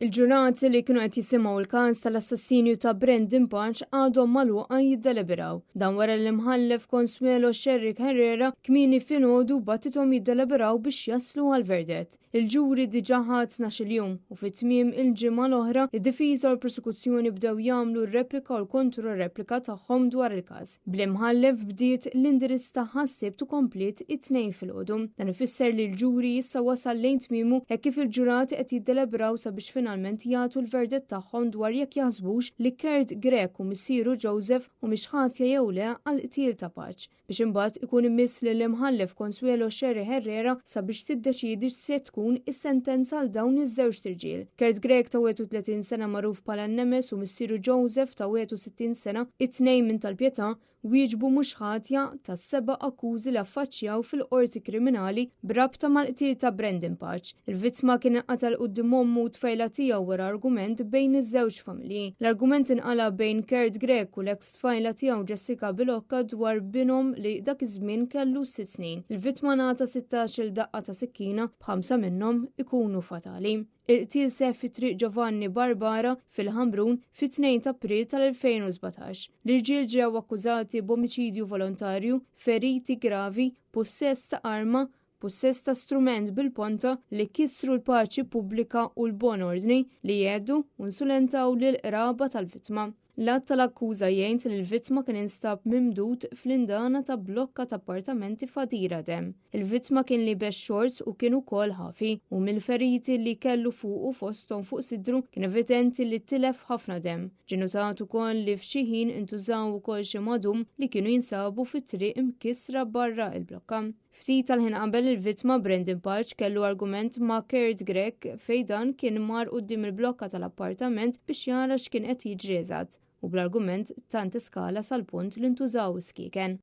Il-ġurnati li kienu qed jisimgħu l-każ tal-assassinju ta' Brendan Paċ għadhom magħluqa jiddeliberaw. Dan wara l-imħallef Consuelo Sherrick Herrera kmieni filgħodu bagħtithom jiddeliberaw biex jaslu għall-verdett. Il-ġuri diġà ħadd 12 jum u fit-tmiem il-ġimgħa l-oħra id-difiża u l-prosekuzzjoni bdew jagħmlu r-replika u l-kontra-replika tagħhom dwar il-każ. Bl-imħallef bdiet l-indirizz tagħha ssibtu komplet it-tnejn filgħodu. Dan ifisser li l-ġuri issa wasal lejn tmiemu hekk kif il-ġurati qed jiddeliberaw sabiex finalment jagħtu l-verdett tagħhom dwar jekk jaħsbux li Kurt Grech u missieru Joseph u mhix ħatja jew le għall-qtil ta' Paċ biex imbagħad ikun imiss lill-imħallef Consuelo Sherrick Herrera sabiex tiddeċiedi se tkun is-sentenza għal dawn iż-żewġ tirġiel. Kurt Grech ta' 31 sena magħruf bħala Nemes u missieru Joseph ta' 61 sena, it-tnejn minn tal-Pjetà wieġbu mhux ħatja tas-7 akkużi li affaċċjaw fil-qorti kriminali b'rabta mal-qtil ta' Brendan Paċ. Il-vittma kien inqatel quddiem ommu u tfajla tiegħu wara argument bejn iż-żewġ familji. L-argument inqala bejn Kurt Grech u l-eks tfajla tiegħu Jessica Bilocca dwar binhom li dak iż-żmien kellu 6 snin. Il-vittma ngħata 16-il daqqa ta' sikkina b'5 minnhom ikunu fatali. Il-qtil seħħ fi triq Giovanni Barbara fil-Ħamrun fit-2 ta' April tal-2017. L-irġiel ġew akkużati b'omiċidju volontarju, feriti gravi, possess ta' arma, possess ta' strument bil-ponta li kissru l-paċi pubblika u l-bon ordni li jgħeddu u nsulentaw lill-qraba tal-vittma. L-att tal-akkuża jgħid li l-vittma kien instab mimdud fl-indana ta' blokka ta' appartamenti f'Adira Dem. Il-vittma kien libes shorts u kien ukoll ħafi u mill-feriti li kellu fuq u fosthom fuq sidru kien evidenti li tilef ħafna dem. Ġie notat ukoll li f'xi ħin intużaw ukoll xi madum li kienu jinsabu fit-triq imkissra barra il-blokka. Ftit tal-ħin qabel il-vittma Brendan Paċ kellu argument ma' Kurt Grech fejn dan kien mar quddiem il-blokka tal-appartament biex jara x'kien qed jiġri eżatt u bl-argument tant iskala sal-punt li ntużaw iskieken.